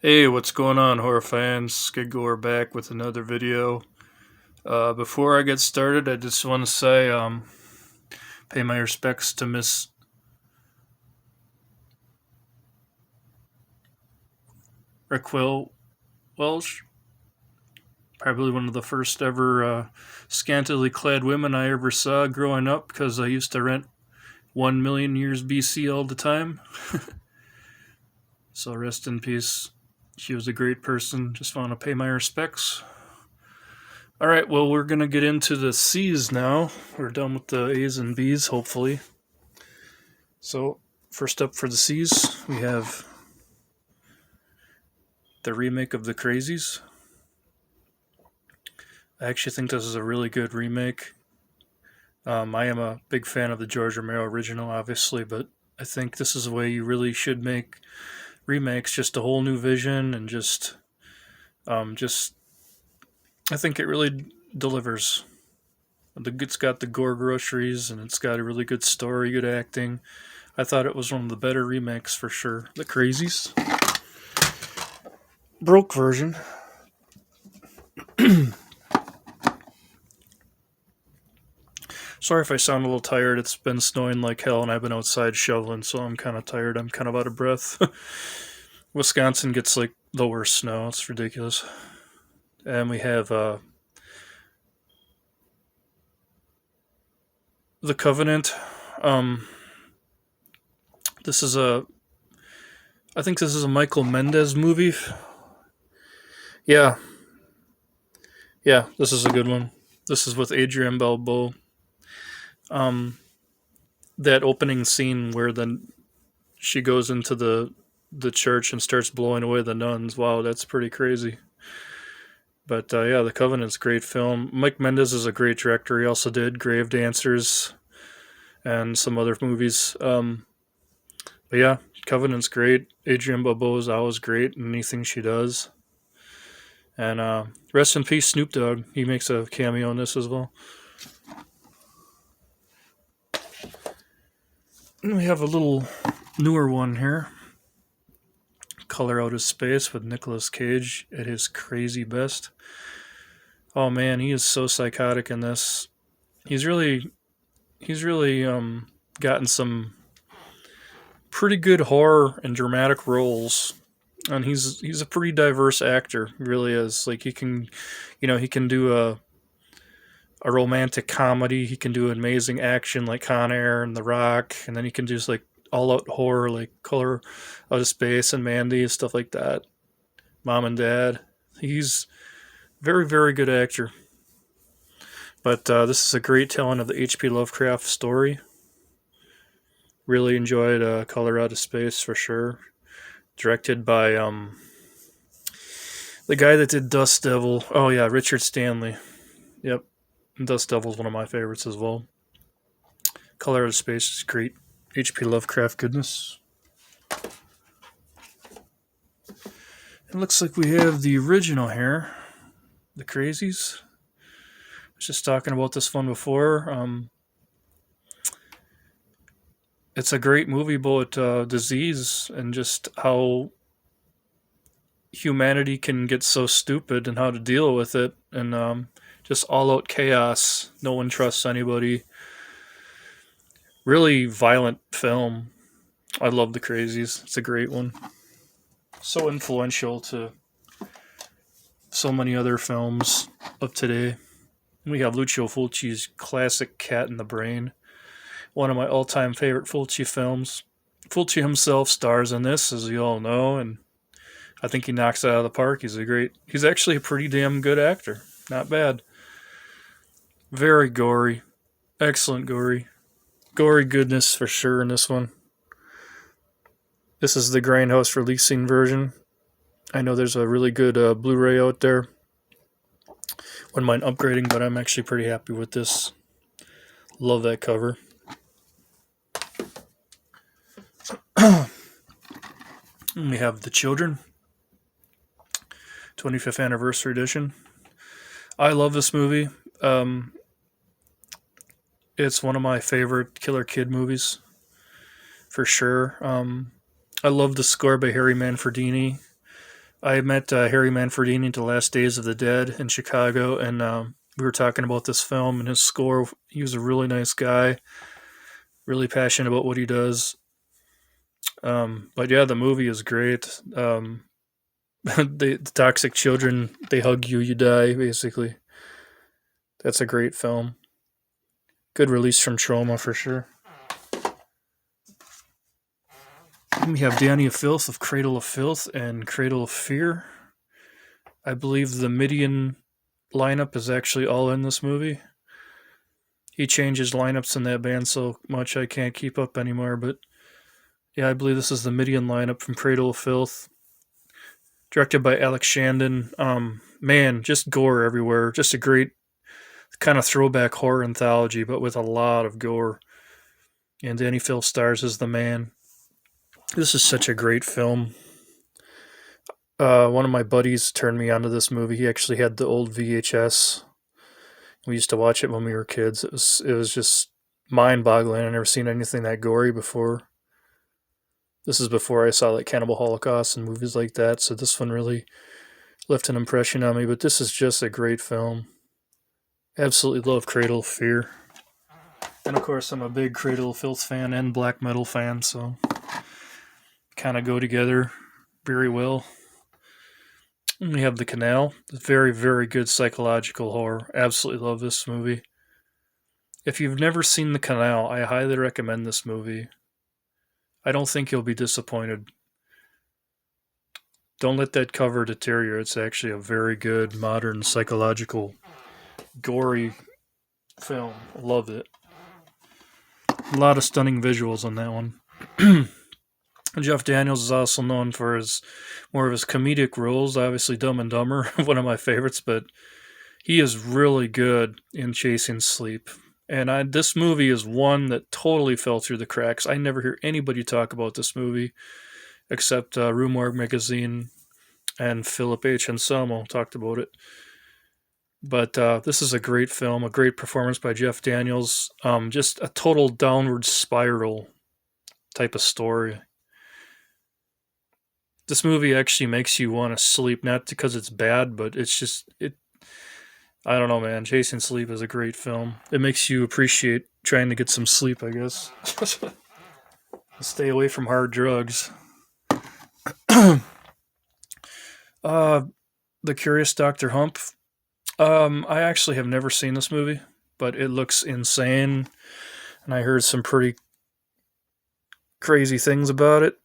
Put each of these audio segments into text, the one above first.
Hey, what's going on, horror fans? Skidgore back with another video. Before I get started, I just want to say, pay my respects to Miss Raquel Welch, probably one of the first ever scantily clad women I ever saw growing up because I used to rent 1 million years BC all the time. So rest in peace. She was a great person. Just want to pay my respects. All right, well, we're going to get into the C's now. We're done with the A's and B's, hopefully. So, first up for the C's, we have the remake of The Crazies. I actually think this is a really good remake. I am a big fan of the George Romero original, obviously, but I think this is the way you really should make remakes. Just a whole new vision and just I think it really delivers. It's got the gore groceries and it's got a really good story, good acting. I thought it was one of the better remakes for sure. The Crazies. Broke version. Sorry if I sound a little tired. It's been snowing like hell and I've been outside shoveling, so I'm kind of tired. I'm kind of out of breath. Wisconsin gets like the worst snow. It's ridiculous. And we have The Covenant. Um, this is a. I think this is a Michael Mendez movie. Yeah, yeah, this is a good one. This is with Adrian Balbo. Um, that opening scene where then she goes into the church and starts blowing away the nuns. Wow, that's pretty crazy. But yeah, The Covenant's a great film. Mike Mendez is a great director. He also did Grave Dancers and some other movies. But yeah, Covenant's great. Adrienne Barbeau is always great in anything she does. And rest in peace, Snoop Dogg. He makes a cameo in this as well. And we have a little newer one here. Color Out of Space with Nicolas Cage at his crazy best. Oh man, he is so psychotic in this. He's really gotten some pretty good horror and dramatic roles, and he's a pretty diverse actor. He really is. Like he can do a romantic comedy. He can do amazing action like Con Air and The Rock, and then he can do just like all out horror like Color Out of Space and Mandy and stuff like that. Mom and Dad. He's very good actor. But this is a great telling of the H.P. Lovecraft story. Really enjoyed Color Out of Space for sure. Directed by the guy that did Dust Devil. Oh yeah, Richard Stanley. Yep, Dust Devil is one of my favorites as well. Color Out of Space is great. H.P. Lovecraft goodness. It looks like we have the original here, The Crazies. I was just talking about this one before. It's a great movie about disease and just how humanity can get so stupid and how to deal with it, and just all out chaos. No one trusts anybody. Really violent film. I love The Crazies. It's a great one. So influential to so many other films of today. We have Lucio Fulci's classic Cat in the Brain, one of my all-time favorite Fulci films. Fulci himself stars in this, as you all know, and I think he knocks it out of the park. He's actually a pretty damn good actor. Not bad. Very gory. Excellent gory. Gory goodness for sure in this one. This is the Grindhouse releasing version. I know there's a really good Blu-ray out there. Wouldn't mind upgrading, but I'm actually pretty happy with this. Love that cover. We have The Children, 25th anniversary edition. I love this movie. It's one of my favorite Killer Kid movies, for sure. I love the score by Harry Manfredini. I met Harry Manfredini at the Last Days of the Dead in Chicago, and we were talking about this film and his score. He was a really nice guy, really passionate about what he does. But yeah, the movie is great. The toxic children, they hug you, you die, basically. That's a great film. Good release from trauma for sure. We have Danny Filth of Cradle of Filth and Cradle of Fear. I believe the Midian lineup is actually all in this movie. He changes lineups in that band so much I can't keep up anymore, but yeah, I believe this is the Midian lineup from Cradle of Filth. Directed by Alex Shandon. Man, just gore everywhere. Just a great kind of throwback horror anthology, but with a lot of gore. And Danny Filth stars as the man. This is such a great film. One of my buddies turned me onto this movie. He actually had the old VHS. We used to watch it when we were kids. It was just mind-boggling. I've never seen anything that gory before. This is before I saw like Cannibal Holocaust and movies like that, so this one really left an impression on me. But this is just a great film. Absolutely love Cradle of Fear. And of course, I'm a big Cradle of Filth fan and black metal fan, so kind of go together very well. And we have The Canal. Very, very good psychological horror. Absolutely love this movie. If you've never seen The Canal, I highly recommend this movie. I don't think you'll be disappointed. Don't let that cover deter you. It's actually a very good, modern, psychological, gory film. Love it. A lot of stunning visuals on that one. Jeff Daniels is also known for his more of his comedic roles. Obviously, Dumb and Dumber, one of my favorites, but he is really good in Chasing Sleep. And this movie is one that totally fell through the cracks. I never hear anybody talk about this movie except Rue Morgue Magazine and Philip H. Anselmo talked about it. But this is a great film, a great performance by Jeff Daniels. Just a total downward spiral type of story. This movie actually makes you want to sleep, not because it's bad, but it's just it. I don't know, man. Chasing Sleep is a great film. It makes you appreciate trying to get some sleep, I guess. Stay away from hard drugs. The Curious Dr. Hump. I actually have never seen this movie, but it looks insane, and I heard some pretty crazy things about it.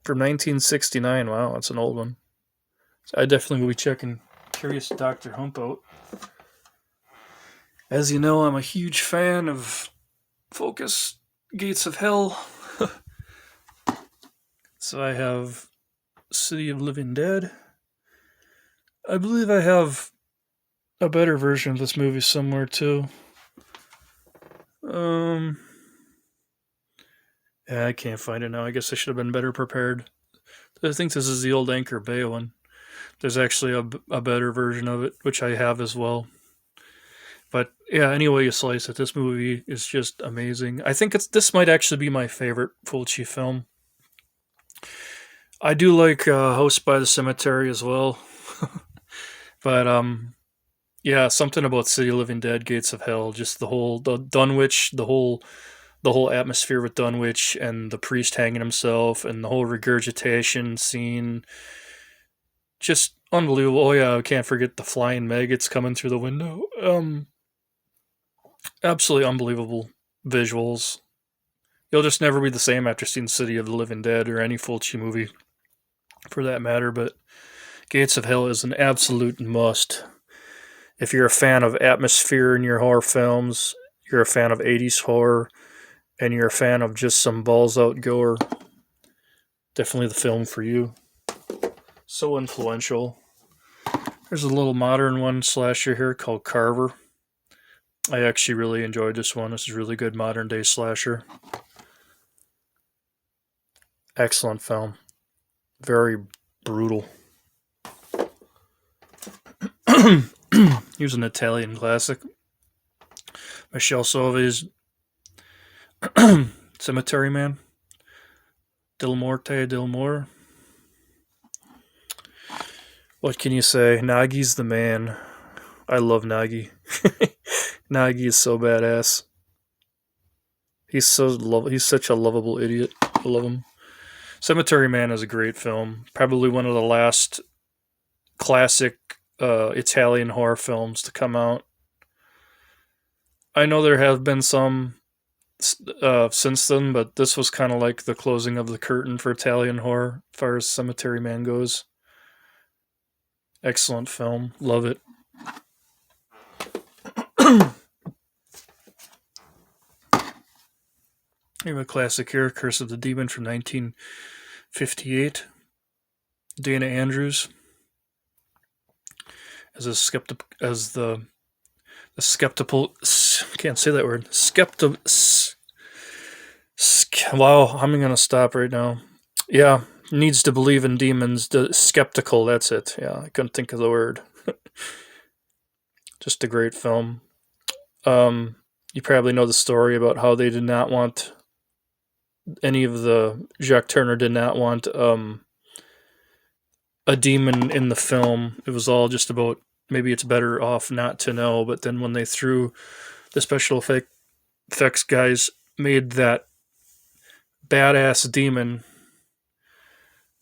From 1969, wow, that's an old one. So I definitely will be checking Curious Dr. Hump out. As you know, I'm a huge fan of Focus, Gates of Hell. So I have City of Living Dead. I believe I have a better version of this movie somewhere too. Yeah, I can't find it now. I guess I should have been better prepared. I think this is the old Anchor Bay one. There's actually a better version of it, which I have as well. But yeah, any way you slice it, this movie is just amazing. I think this might actually be my favorite Fulci film. I do like House by the Cemetery as well. But yeah, something about City of Living Dead, Gates of Hell, just the Dunwich, the whole atmosphere with Dunwich and the priest hanging himself and the whole regurgitation scene. Just unbelievable. Oh yeah, I can't forget the flying maggots coming through the window. Absolutely unbelievable visuals. You'll just never be the same after seeing City of the Living Dead or any Fulci movie for that matter, but Gates of Hell is an absolute must. If you're a fan of atmosphere in your horror films, you're a fan of 80s horror, and you're a fan of just some balls out gore, definitely the film for you. So influential. There's a little modern one slasher here called Carver. I actually really enjoyed this one. This is a really good modern day slasher. Excellent film. Very brutal. Here's an Italian classic. Michele Soavi's Cemetery Man. Del Morte del More. What can you say? Nagi's the man. I love Nagi. Nagi is so badass. He's such a lovable idiot. I love him. Cemetery Man is a great film. Probably one of the last classic Italian horror films to come out. I know there have been some since then, but this was kind of like the closing of the curtain for Italian horror, as far as Cemetery Man goes. Excellent film. Love it. We have a classic here, Curse of the Demon from 1958. Dana Andrews as the skeptical, can't say that word, wow, I'm gonna stop right now. Yeah, needs to believe in demons. Skeptical, that's it. Yeah, I couldn't think of the word. Just a great film. You probably know the story about how they did not want Jacques Turner did not want a demon in the film. It was all just about maybe it's better off not to know. But then when they threw the special effects guys made that badass demon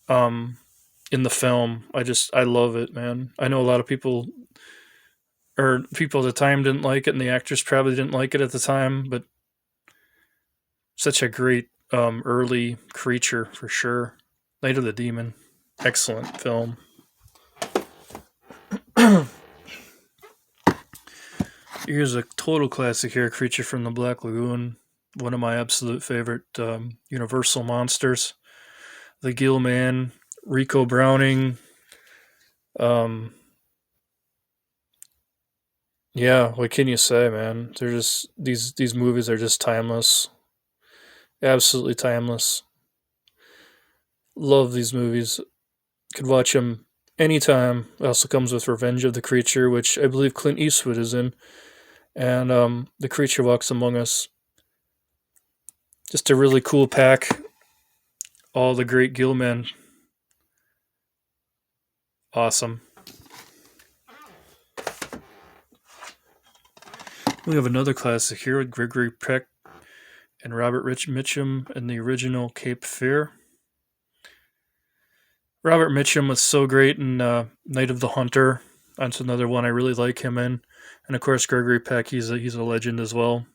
in the film, I love it, man. I know a lot of people or people at the time didn't like it, and the actors probably didn't like it at the time, but such a great early creature for sure. Night of the Demon, excellent film. Here's a total classic here, Creature from the Black Lagoon, one of my absolute favorite Universal monsters. The Gill Man, Rico Browning. Yeah, what can you say, man? They're just these movies are just timeless, absolutely timeless. Love these movies. Could watch them anytime. It also comes with Revenge of the Creature, which I believe Clint Eastwood is in, and The Creature Walks Among Us. Just a really cool pack. All the great Gillman. Awesome. We have another classic here with Gregory Peck and Robert Rich Mitchum in the original Cape Fear. Robert Mitchum was so great in Night of the Hunter. That's another one I really like him in. And of course, Gregory Peck, he's a legend as well.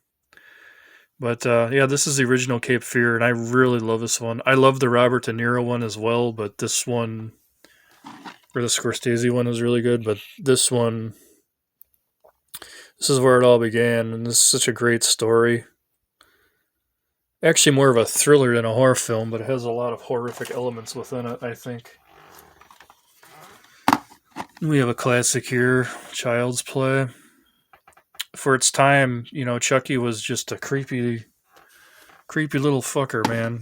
But yeah, this is the original Cape Fear, and I really love this one. I love the Robert De Niro one as well, but this one, or the Scorsese one, is really good. But this one, this is where it all began, and this is such a great story. Actually, more of a thriller than a horror film, but it has a lot of horrific elements within it, I think. We have a classic here, Child's Play. For its time, Chucky was just a creepy little fucker, man.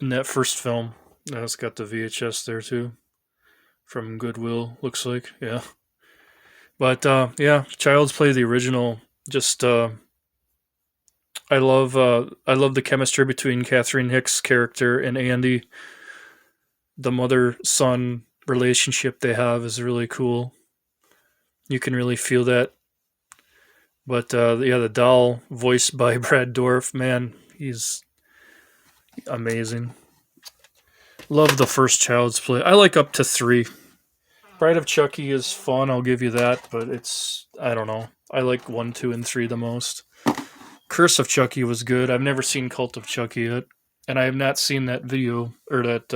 In that first film, it's got the VHS there too, from Goodwill. Looks like, yeah. But yeah, Child's Play, the original. Just I love the chemistry between Catherine Hicks' character and Andy. The mother son relationship they have is really cool. You can really feel that. But yeah, the doll voiced by Brad Dourif, man, he's amazing. Love the first Child's Play. I like up to 3. Bride of Chucky is fun, I'll give you that, but I don't know. I like 1, 2, and 3 the most. Curse of Chucky was good. I've never seen Cult of Chucky yet, and I have not seen that video or that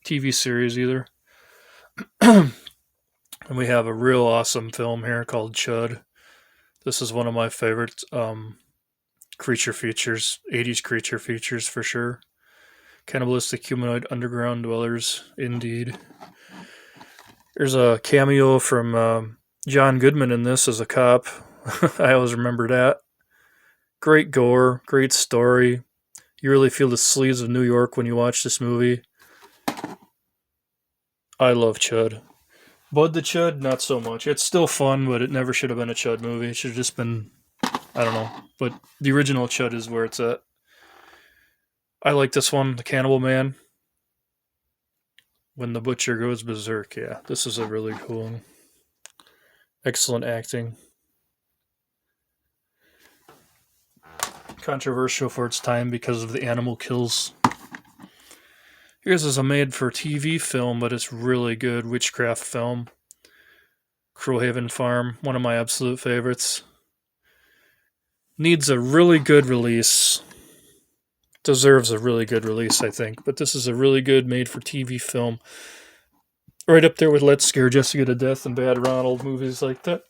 TV series either. And we have a real awesome film here called Chud. This is one of my favorite creature features, 80s creature features for sure. Cannibalistic humanoid underground dwellers, indeed. There's a cameo from John Goodman in this as a cop. I always remember that. Great gore, great story. You really feel the sleaze of New York when you watch this movie. I love Chud. Bud the Chud, not so much. It's still fun, but it never should have been a Chud movie. It should have just been, I don't know. But the original Chud is where it's at. I like this one, The Cannibal Man. When the butcher goes berserk. Yeah, this is a really cool one. Excellent acting. Controversial for its time because of the animal kills. Here's is a made-for-TV film, but it's really good witchcraft film. Crowhaven Farm, one of my absolute favorites. Needs a really good release. Deserves a really good release, I think. But this is a really good made-for-TV film. Right up there with Let's Scare Jessica to Death and Bad Ronald, movies like that.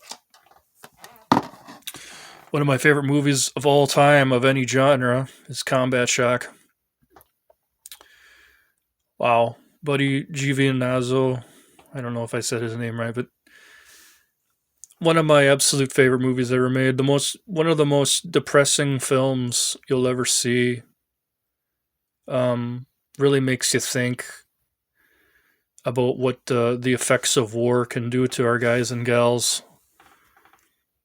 One of my favorite movies of all time, of any genre, is Combat Shock. Wow. Buddy Giovinazzo. I don't know if I said his name right, but one of my absolute favorite movies ever made. One of the most depressing films you'll ever see. Really makes you think about what the effects of war can do to our guys and gals.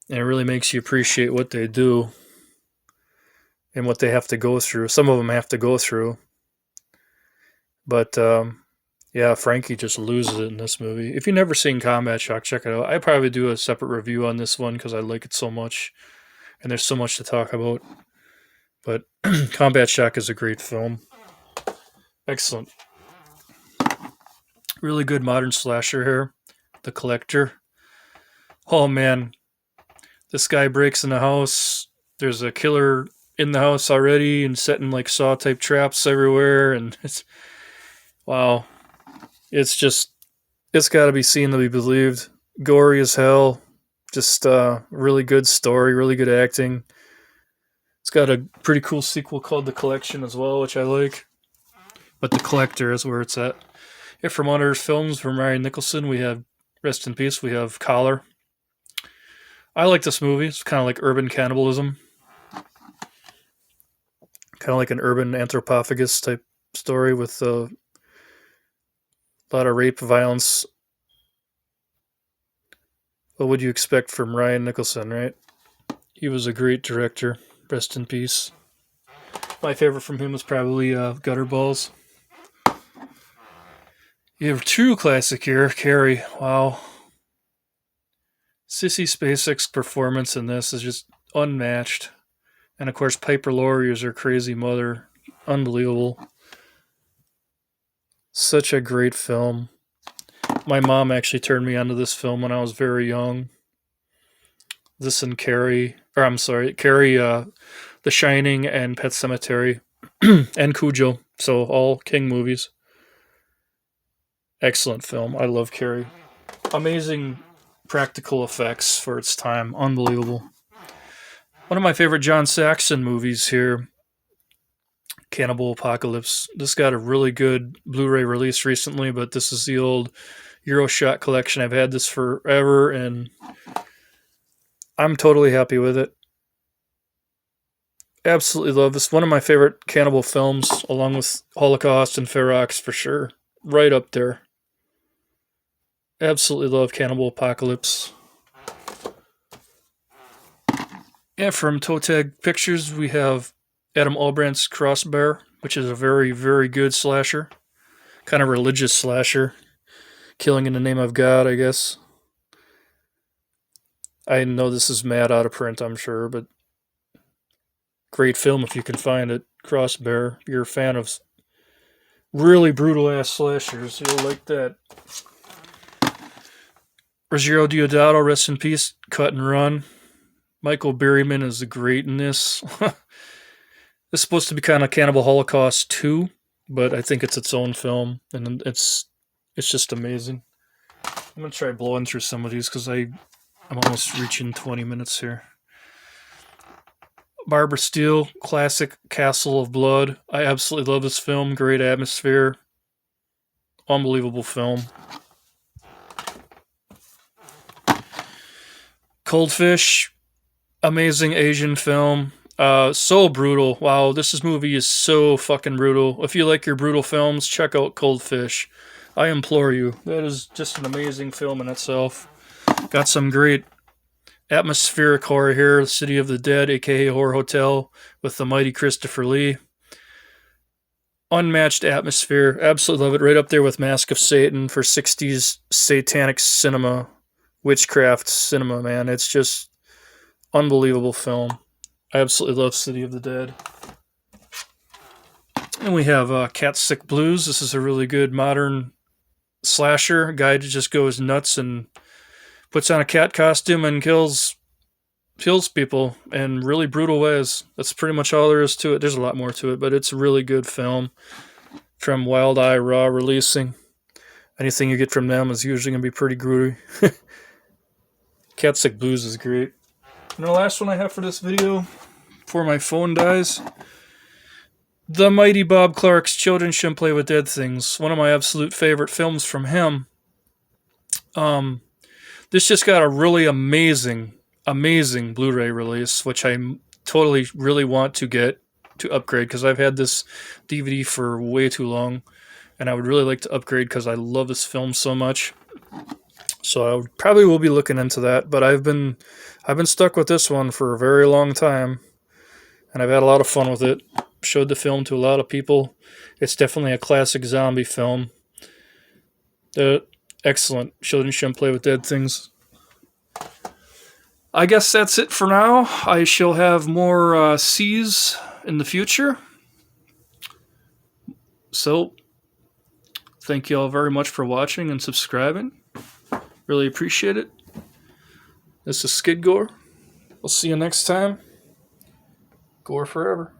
And it really makes you appreciate what they do and what they have to go through. Some of them have to go through. But yeah, Frankie just loses it in this movie. If you've never seen Combat Shock, check it out. I'd probably do a separate review on this one because I like it so much. And there's so much to talk about. But Combat Shock is a great film. Excellent. Really good modern slasher here. The Collector. Oh man. This guy breaks in the house. There's a killer in the house already and setting like saw type traps everywhere. And it's, wow. It's got to be seen to be believed. Gory as hell. Just really good story, really good acting. It's got a pretty cool sequel called The Collection as well, which I like. But The Collector is where it's at. If from other films from Ryan Nicholson, we have, rest in peace, we have Collar. I like this movie. It's kind of like urban cannibalism. Kind of like an urban anthropophagus type story with a lot of rape, violence. What would you expect from Ryan Nicholson, right? He was a great director. Rest in peace. My favorite from him was probably Gutterballs. You have a true classic here, Carrie. Wow. Sissy Spacek's performance in this is just unmatched. And of course, Piper Laurie is her crazy mother. Unbelievable. Such a great film. My mom actually turned me onto this film when I was very young. This and Carrie, The Shining and Pet Sematary, and Cujo. So all King movies. Excellent film. I love Carrie. Amazing practical effects for its time. Unbelievable. One of my favorite John Saxon movies here, Cannibal Apocalypse. This got a really good Blu-ray release recently, but this is the old Euroshot collection. I've had this forever, and I'm totally happy with it. Absolutely love this. One of my favorite cannibal films, along with Holocaust and Ferox for sure. Right up there. Absolutely love Cannibal Apocalypse. Yeah, from Toe Tag Pictures, we have Adam Albrandt's Crossbear, which is a very, very good slasher. Kind of religious slasher. Killing in the name of God, I guess. I know this is mad out of print, I'm sure, but great film if you can find it. Crossbear. If you're a fan of really brutal ass slashers, you'll like that. Ruggiero Deodato, rest in peace, Cut and Run. Michael Berryman is great in this. This is supposed to be kind of Cannibal Holocaust 2, but I think it's its own film, and it's just amazing. I'm going to try blowing through some of these because I'm almost reaching 20 minutes here. Barbara Steele, classic Castle of Blood. I absolutely love this film. Great atmosphere. Unbelievable film. Coldfish, amazing Asian film. So brutal. Wow, this movie is so fucking brutal. If you like your brutal films, check out Coldfish. I implore you. That is just an amazing film in itself. Got some great atmospheric horror here. City of the Dead, aka Horror Hotel, with the mighty Christopher Lee. unmatched atmosphere. Absolutely love it. Right up there with Mask of Satan for 60s satanic cinema, witchcraft cinema, man. It's just unbelievable film. I absolutely love City of the Dead. And we have Cat Sick Blues. This is a really good modern slasher. A guy just goes nuts and puts on a cat costume and kills people in really brutal ways. That's pretty much all there is to it. There's a lot more to it, but it's a really good film from Wild Eye Raw Releasing. Anything you get from them is usually going to be pretty gruesome. Cat Sick Blues is great. And the last one I have for this video, before my phone dies, The Mighty Bob Clark's Children Shouldn't Play with Dead Things. One of my absolute favorite films from him. This just got a really amazing Blu-ray release, which I totally really want to get to upgrade because I've had this DVD for way too long, and I would really like to upgrade because I love this film so much. So I probably will be looking into that, but I've been stuck with this one for a very long time, and I've had a lot of fun with it. Showed the film to a lot of people. It's definitely a classic zombie film. Excellent. Children Shouldn't Play with Dead Things. I guess that's it for now. I shall have more C's in the future. So, thank you all very much for watching and subscribing. Really appreciate it. This is Skid Gore. We'll see you next time. Gore forever.